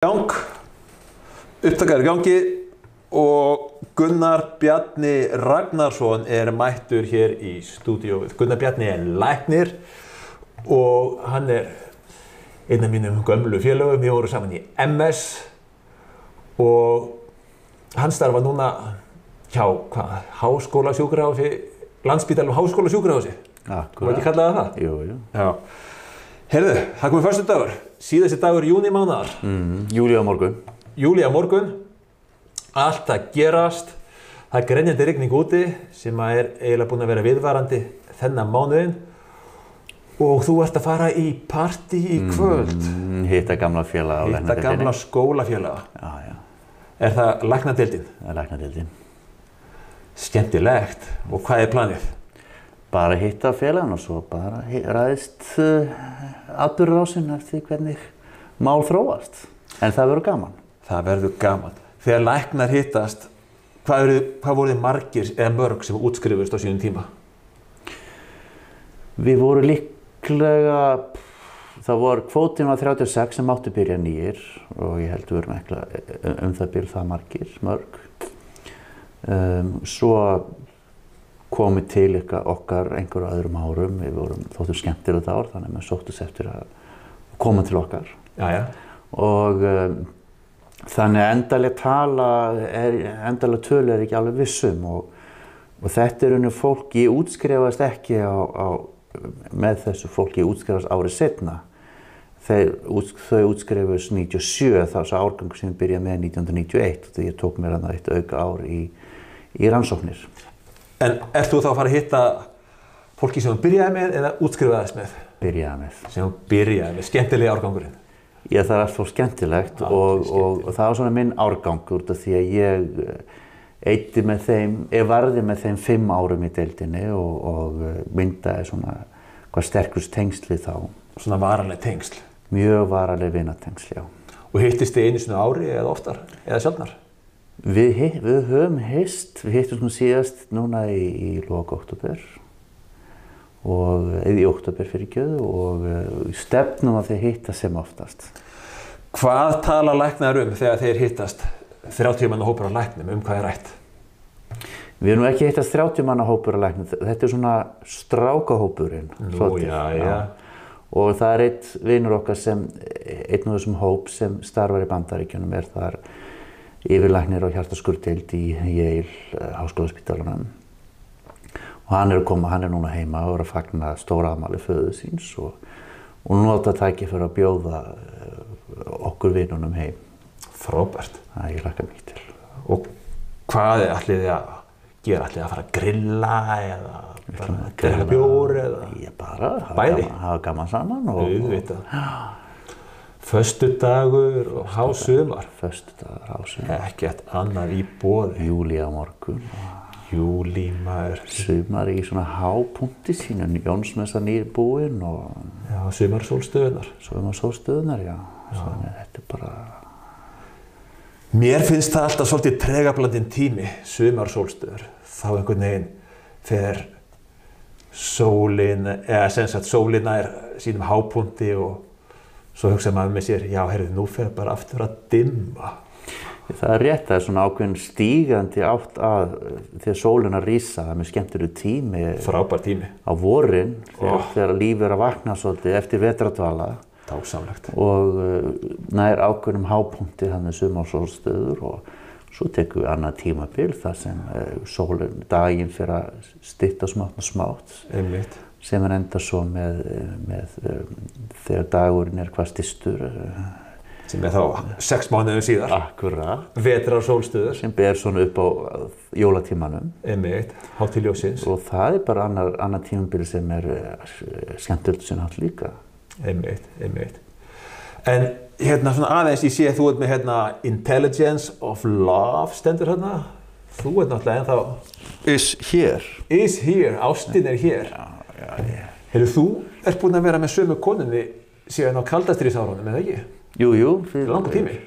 Upptakar í gangi og Gunnar Bjarni Ragnarsson mættur hér í stúdíóið. Gunnar Bjarni læknir og hann einn af mínum gömlu félögum. Við vorum saman í MS og hann starfar núna hjá Háskólasjúkrahúsi, Landspítalanum Háskólasjúkrahúsi. Má ekki kalla það? Jú. Já. Heyrðu, það komið föstudagur, síðasti dagur júnímánaðar. Júlí á morgun. Júlí á morgun, allt að gerast. Það grenjandi rigning úti sem eiginlega búin að vera viðvarandi þennan mánuðinn. Og þú ert að fara í partí í kvöld. Hitta gamla félaga á læknadeildinni. Hitta gamla skólafélaga. Já. Er það læknadeildin? Það læknadeildin. Skemmtilegt. Og hvað planið? Bara hitta félagann og svo bara ræðist atburðarásin eftir hvernig mál þróast. En það verður gaman. Það verður gaman. Þegar læknar hittast, hvað voru þið margir eða mörg sem útskrifust á sínum tíma? Við vorum líklega, það voru kvótinn var 36 sem máttu byrja nýjir og ég held við vorum ekki það byrja það mörg. Svo komið til okkar einhverju öðrum árum. Við vorum þóttum skemmtilegt ár, þannig að maður sóttist eftir að koma til okkar. Já. Og þannig að endalega tölu ekki alveg vissum og þetta unni fólk, ég útskrifast ekki með þessu fólki, ég útskrifast árið seinna. Þau útskrifast 97, það var svo árgangur sem ég byrjaði með 1991 og ég tók mér þarna eitt auka ár í rannsóknir. En ert þú þá að fara að hitta fólki sem þú byrjaði með eða útskrifaðist með? Byrjaði með. Sem þú byrjaði með, skemmtilegi árgangurinn? Já, það er svo skemmtilegt og það var svona minn árgangur út af því að ég varði með þeim 5 árum í deildinni og myndaði svona hvað sterkust tengsli þá. Svona varanleg tengsl? Mjög varanleg vinatengsl, já. Og hittist þið einu sinni á ári eða oftar eða sjaldnar? Við höfum hist, við hittum svona síðast núna í lok október eða í október fyrirgefðu og stefnum að þeir hitta sem oftast. Hvað tala læknar þegar þeir hittast 30 manna hópur af læknum, hvað rætt? Við erum ekki hittast 30 manna hópur af læknum, þetta svona strákahópurinn. Já. Og það einn vinur okkar einn af þessum hóp sem starfar í Bandaríkjunum þar yfirlæknir á hjartaskurðdeild í Yale Háskólaspítalanum. Og hann núna heima og að fagna stóra afmæli föður síns og nota tækifæri að bjóða okkur vinunum heim. Frábært. Það ég hlakka mikið til. Og hvað ætlið þið að gera? Ætlið þið að fara að grilla eða bara grilla bjór eða? Ég bara hafa gaman saman og auðvitað. Föstudagur og hásumar. Föstudagur, hásumar. Ekkert annað í boði. Júlí á morgun. Júlí maður. Sumar í svona hápunkti sínum, Jónsmessa nýrbúinn og... Já, sumarsólstöðunar. Sumarsólstöðunar, já. Þannig þetta bara... Mér finnst það alltaf svolítið tregablandinn tími, sumarsólstöður. Þá einhvern veginn fer sólin, sólin sínum hápunkti og svo hugsa maður með sér, já, nú fer bara aftur að dimma. Það rétt, það svona ákveðin stígandi átt að þegar sólin að rísa, það mjög skemmtilegur tími. Frábær tími. Á vorin, þegar lífið að vakna svolítið eftir vetradvala. Dásamlegt. Og nær ákveðnum hápunkti þannig sumarsólstöður og svo tekum við annað tímabil þar sem sólin daginn fer að stytta smátt og smátt. Einmitt. Sem enda svo með þegar dagurinn hvað stystur. Sem þá 6 mánuðum síðar. Akkurat. Vetrarsólstöður. Sem ber svona upp á jólatímanum. Einmitt, hátt til ljóssins. Og það bara annað tímabil sem skemmtilegt sem hátt líka. Einmitt. En svona aðeins, ég sé að þú með Intelligence of Love stendur hérna. Þú náttúrulega ennþá... Is here. Is here, ástin hér. Já. Þú búinn að vera með sömu konunni síðan á kaldastríðsárunum, eða ekki? Jú. Langur tími?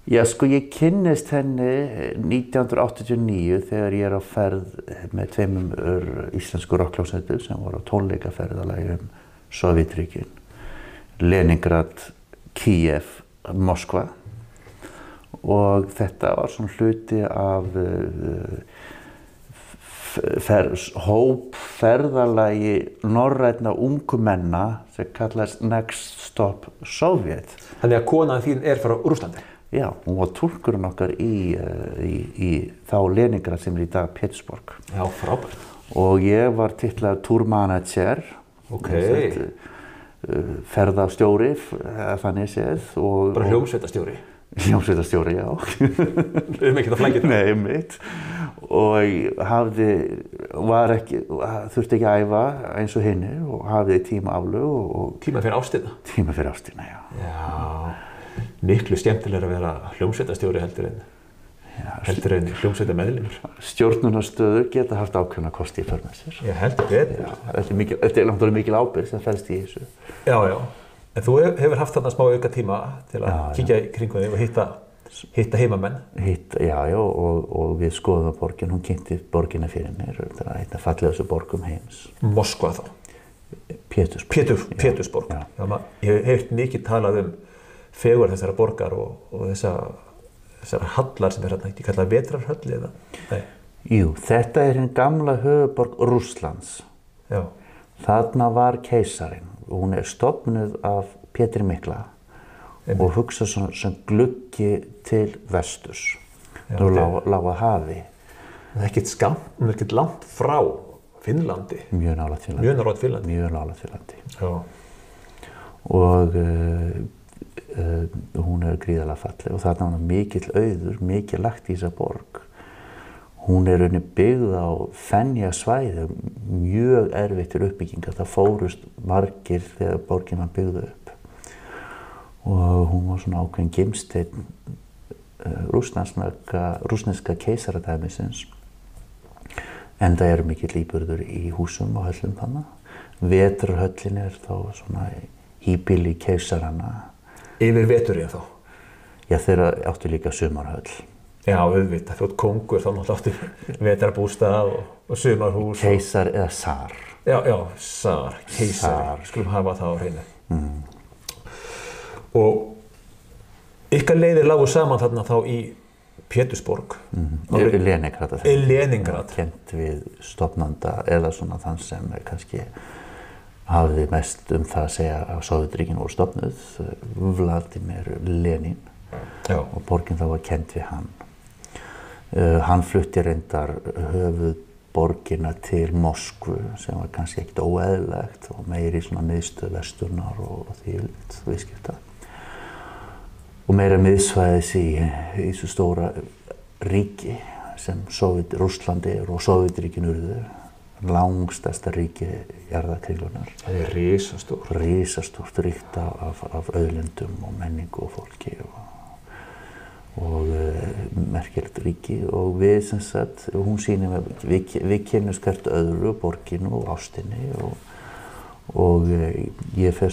Já, sko, ég kynnist henni 1989 þegar ég á ferð með 2 íslensku rockhljómsveitum sem voru á tónleikaferðalagi Sovétríkin. Leningrad, Kiev, Moskva og þetta var svona hluti af hópferðalagi norrænna ungumenna sem kallast Next Stop Soviet. Þannig að konan þín frá Rússlandi? Já, hún var túlkurinn okkar í þá Leningrad sem í dag Pétursborg. Já, frábært. Og ég var titlaður tourmanager, ferðastjóri, þannig séð. Bara hljómsveitarstjóri? Hljómsveitarstjóri, já. Ekkert að flækja það? Nei, einmitt. Og þurfti ekki að æfa eins og hinir og hafði tímaaflög. Tíma fyrir ástina? Tíma fyrir ástina, já. Já, miklu skemmtilegra að vera hljómsveitarstjóri heldur en hljómsveitarmeðlimur. Stjórnunarstöður geta haft ákveðna kosti í för með sér. Já, heldur betur. Þetta er mikil ábyrgð sem felst í þessu. Já, já. En þú hefur haft þarna smá auka tíma til að kíkja í kringum þig og hitta heimamenn. Já, og við skoðum borgin, hún kynnti borgina fyrir mér. Þetta er einn af fallegustu borgum heims. Moskva þá? Pétursborg. Já. Ég hef heyrt mikið talað fegur þessara borgar og þessar hallar sem hérna, ekki kallað vetrarhöll eða? Nei. Jú, þetta hinn gamla höfuðborg Rússlands. Já. Þarna var keisarinn. Hún stofnuð af Pétri mikla og hugsað sem gluggi til vesturs. Nú lá að hafi. Það er ekkert langt frá Finnlandi. Mjög nálægt Finnlandi. Mjög nálægt Finnlandi. Já. Og hún gríðarlega falleg og þarna var mikill auður, mikið lagt í þessa borg. Hún byggð á fenjasvæði, mjög erfitt til uppbyggingar. Það fórust margir þegar borgin var byggð upp. Og hún var svona ákveðin gimsteinn rússneska keisaradæmisins. Enda mikill íburður í húsum og höllum þarna. Vetrarhöllin þá svona híbýli keisaranna. Yfir veturinn þá? Já, þeirra áttu líka sumarhöll. Já, auðvitað, þú ert kóngur, þá náttúrulega áttu vetrarbústað og sumarhús. Keisar eða tsar. Já, tsar, keisar, skulum hafa það á hreinu. Og ykkar leiðir lágu saman þarna þá í Pétursborg. Leningrad. Leningrad. Kennt við stofnanda eða svona þann sem kannski hafði mest það að segja að Sovétríkin voru stofnuð, Vladimir Lenin. Já. Og borgin þá var kennt við hann. Hann flutti reyndar höfuðborgina til Moskvu sem var kannski ekkert óeðlilegt og meiri svona miðstöð vesturnar og þvílíkt viðskipta. Og meira miðsvæðis í svo stóra ríki sem Rússlandi og Sovétríkin urðu. Langstærsta ríki jarðarkringlunar. Það er risastórt. Risastórt, ríkt af auðlindum og menningu og fólki og merkilegt ríki og við sem sagt, hún sýnir við kynnumst hvert öðru, borginu og ástinni og ég fer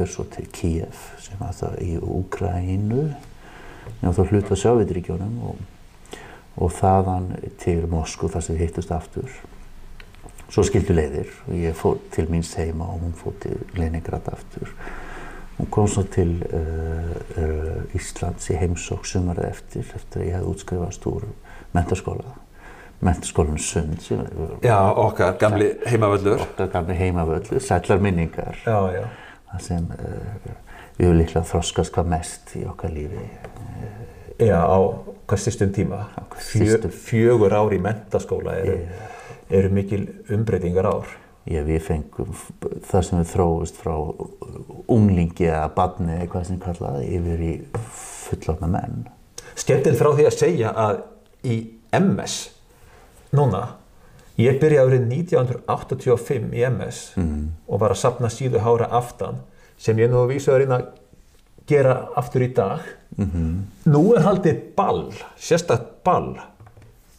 svo til Kíev sem að það í Úkraínu og þá hluta Sovétríkjunum og þaðan til Moskvu þar sem við hittust aftur. Svo skildu leiðir og ég fór til míns heima og hún fór til Leningrad aftur. Hún kom svo til Íslands í heimsókn sumarið eftir að ég hefði útskrifast úr menntaskólanum Sund. Já, okkar gamli heimavöllur. Sællar minningar. Já. Það sem við höfum líklega þroskast hvað mest í okkar lífi. Já, á hvað styrstum tíma. 4 ár í menntaskóla eru mikil umbreytingar ár. Já, við fengum það sem við þróumst frá unglingi eða barni eða hvað sem kallað yfir í fullorðna menn. Skemmtilegt frá því að segja að í MS núna, ég byrjaði árið 1985 í MS og var að safna síðuhára aftan sem ég nú vísu að reyna að gera aftur í dag. Nú haldið ball, sérstakt ball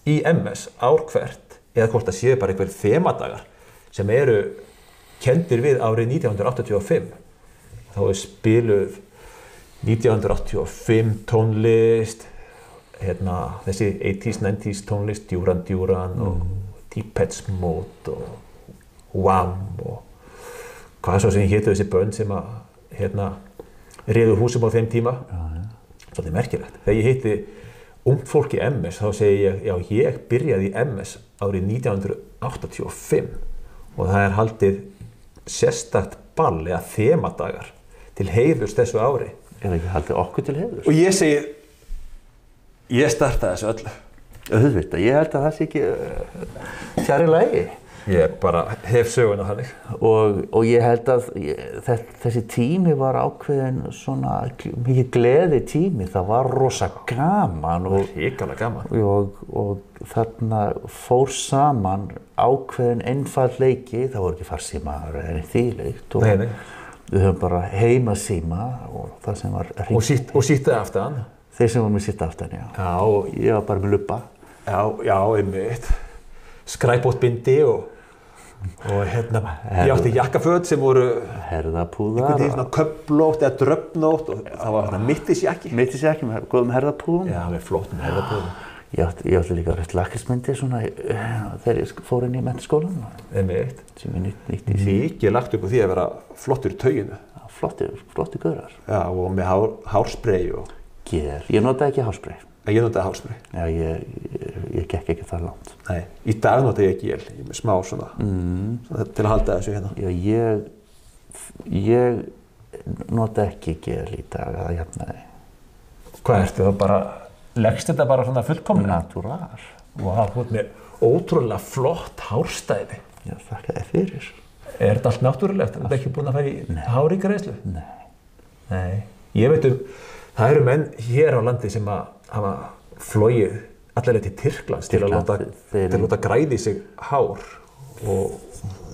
í MS ár hvert eða hvort það séu bara einhver þemadagar sem eru kenndir við árið 1985. Þá spiluð 1985 tónlist, þessi 80s, 90s tónlist, Duran Duran og Depeche Mode og Wham og hvað svo sem hétu þessi bönd sem að réðu húsum á þeim tíma. Svolítið merkilegt. Þegar ég hitti ungt fólk í MS þá segi ég, já, ég byrjaði í MS árið 1985 og það haldið sérstakt ball eða þemadagar til heiðurs þessu ári. Er ekki haldið okkur til heiðurs? Og ég segi, ég startaði þessu öllu. Auðvitað, ég held að það sé ekki fjarri lagi. Ég bara hef söguna þannig. Og ég held að þessi tími var ákveðin svona mikið gleði tími. Það var rosa gaman hrikalega gaman. Og þarna fór saman ákveðin einfaldleiki. Það voru ekki farsímar eða þvílíkt. Nei. Við höfum bara heimasíma og það sem var hringt. Og sýttið aftan. Þeir sem voru með sitt aftan, já. Já. Ég var bara með lubba. Já, einmitt. Skræpótbindi og ég átti jakkaföt sem voru herðapúðar. einhvern veginn svona köflótt eða dröfnótt og það var svona mittisjakki. Mittisjakki með góðum herðapúðum. Já, með flottum herðapúðum. Ég átti líka rétt lakrismyndi svona þegar ég fór inn í menntaskólann. Einmitt. Sem ég nýtti í sig. Mikið lagt upp á því að vera flottur í tauginu. Flotti gaurar. Já, og með hárspray og Ger. Ég notaði ekki hárspray. Ég notaði hárspray. Já, ég gekk ekki það langt. Nei, í dag notaði ég gel, með smá svona til að halda þessu hérna. Já, ég nota ekki gel í dag að jafnaði. Hvað ertu þá bara, leggst þetta bara svona fullkomlega? Natúrar. Vá, þú ert með ótrúlega flott hárstæði. Já, þakka þér fyrir. Er þetta allt náttúrulegt? Er þetta ekki búin að fara í háríkgreiðslu? Nei. Ég veit það eru menn hér á landi sem hafa flogið allavega til Tyrklands til að láta græða í sig hár og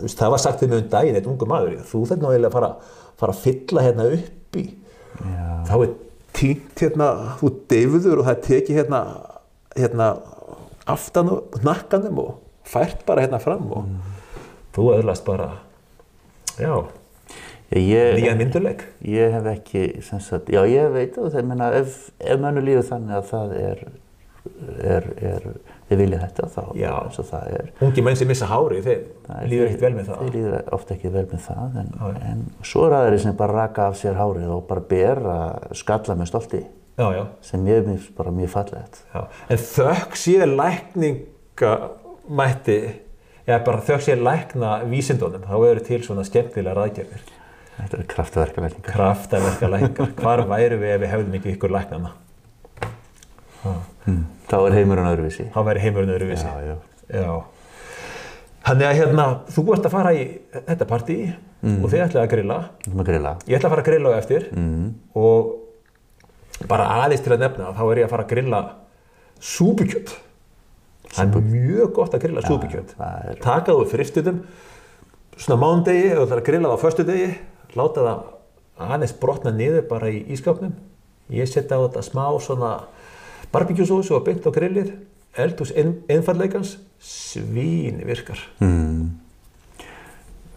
það var sagt við mig daginn, eitt ungur maður, þú þarf náttúrulega að fara að fylla hérna upp í. Já. Þá tínt hérna, þú deyfður og það tekið hérna aftan og hnakkanum og fært bara hérna fram og þú öðlast bara, já. Nýjan myndurleik? Ég hef ekki, já ég veit og það meina ef mönnum líður þannig að það þið vilja þetta þá eins og það er. Ungi menn sem missa hárið, þeir líður ekkert vel með það. Þeir líður ofta ekki vel með það en svo er aðrir sem bara raka af sér hárið og bara bera skalla með stolti. Já. Sem ég finnst bara mjög fallegt. Já. En þökk sé lækningamætti, bara þökk sé lækna vísindunum, þá eru til svona skemmtilegar aðgerðir. Þetta er kraftaverkalækningar. Kraftaverkalækningar. Hvar væru við ef við hefðum ekki ykkur læknana? Þá er heimurinn öðruvísi. Þá væri heimurinn öðruvísi. Já. Þannig að þú ert að fara í þetta partí og þið ætlaði að grilla. Ég ætla að fara að grilla á eftir og bara aðeins til að nefna þá er ég að fara að grilla súpukjöt. Það er mjög gott að grilla súpukjöt. Taka þú fristutum svona mánudegi eða þú ætlar að grilla það á föstudegi. Láta það aðeins brotna niður bara í ísskapnum. Ég setja á þetta smá svona barbecue-sósu og beint á grillið. Eldhús einfaldleikans, svíni virkar.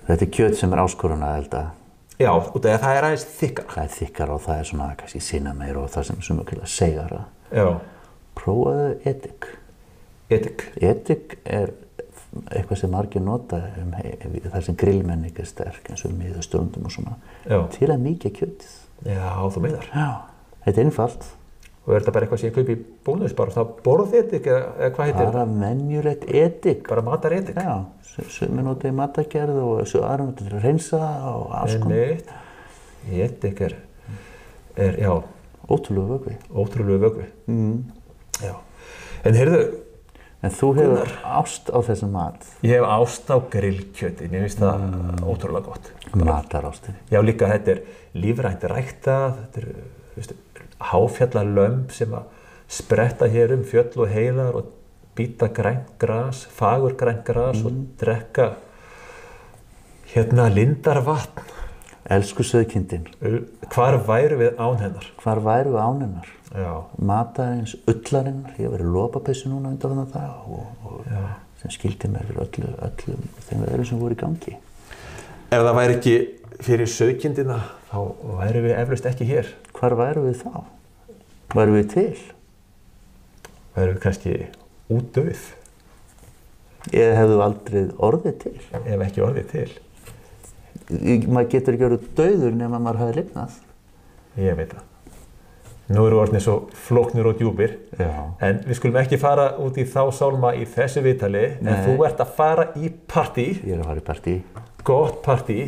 Þetta er kjöt sem er áskorun að elda. Já, út af það er aðeins þykkara. Það er þykkara og það er svona kannski sinnameira og það sem er svona segara. Já. Prófaðu edik. Edik er eitthvað sem margir nota þar sem grillmenning er sterk eins og miðausturlöndum og svona til að mýkja kjötið. Já, þú meinar. Já, þetta er einfalt. Og er þetta bara eitthvað sem ég kaupi í Bónus, bara það borðedik eða hvað heitir? Bara venjulegt edik. Bara mataredik? Já, sem er notað í matargerð og þessu aðra notað til að hreinsa og alls konar. Edik er, já. Ótrúlegu vökvi. Ótrúlegu vökvi. Já. En heyrðu, en þú hefur ást á þessum mat. Ég hef ást á grillkjöti, mér finnst það ótrúlega gott. Matarástin. Já, líka þetta er lífrænt ræktað, þetta er háfjallalömb sem að spretta hér fjöll og heiðar og bíta grænt gras, fagurgrænt gras og drekka lindarvatn. Elsku sauðkindin. Hvar væru við án hennar? Hvar væru við án hennar? Já. Matarins, ullarinnar, ég hef verið lopapeysu núna undan það og sem skildi mér fyrir öllum þeim veðrum sem voru í gangi. Ef það væri ekki fyrir sauðkindina, þá væru við eflaust ekki hér. Hvar væru við þá? Væru við til? Væru við kannski útdauð? Eða hefðu aldrei orðið til? Ef ekki orðið til. Maður getur ekki orðið dauður nema maður hafi lifnað. Ég veit það. Nú eru orðnir svo flóknir og djúpir, Já. en við skulum ekki fara út í þá sálma í þessu viðtali, en þú ert að fara í partí, Ég er að fara í partí, gott partí,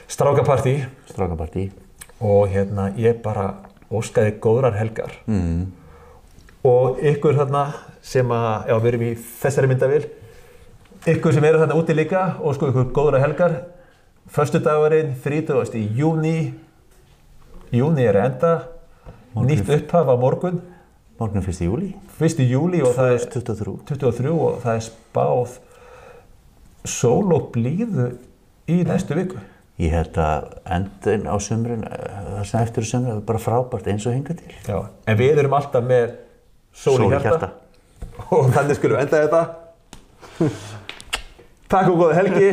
strákapartí, strákapartí. og ég bara óskaði góðrar helgar. Og ykkur þarna sem að, já, við erum í þessari myndavél, ykkur sem eru þarna úti líka, ósku ykkur góðrar helgar. Föstudagurinn, 30. júní, júní er enda, nýtt upphaf á morgun. Morgun 1. júlí. 1. júlí og það er 23. og það er spáð sól og blíðu í næstu viku. Ég held að endin á sumrin, það sem eftir sumrin, er bara frábært eins og hingað til. Já, en við erum alltaf með sól í hjarta. Og þannig skulum við enda þetta. Takk og góða helgi.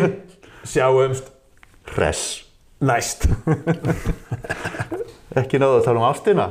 Sjáumst Hress. næst. Ekki náðu að tala um ástina.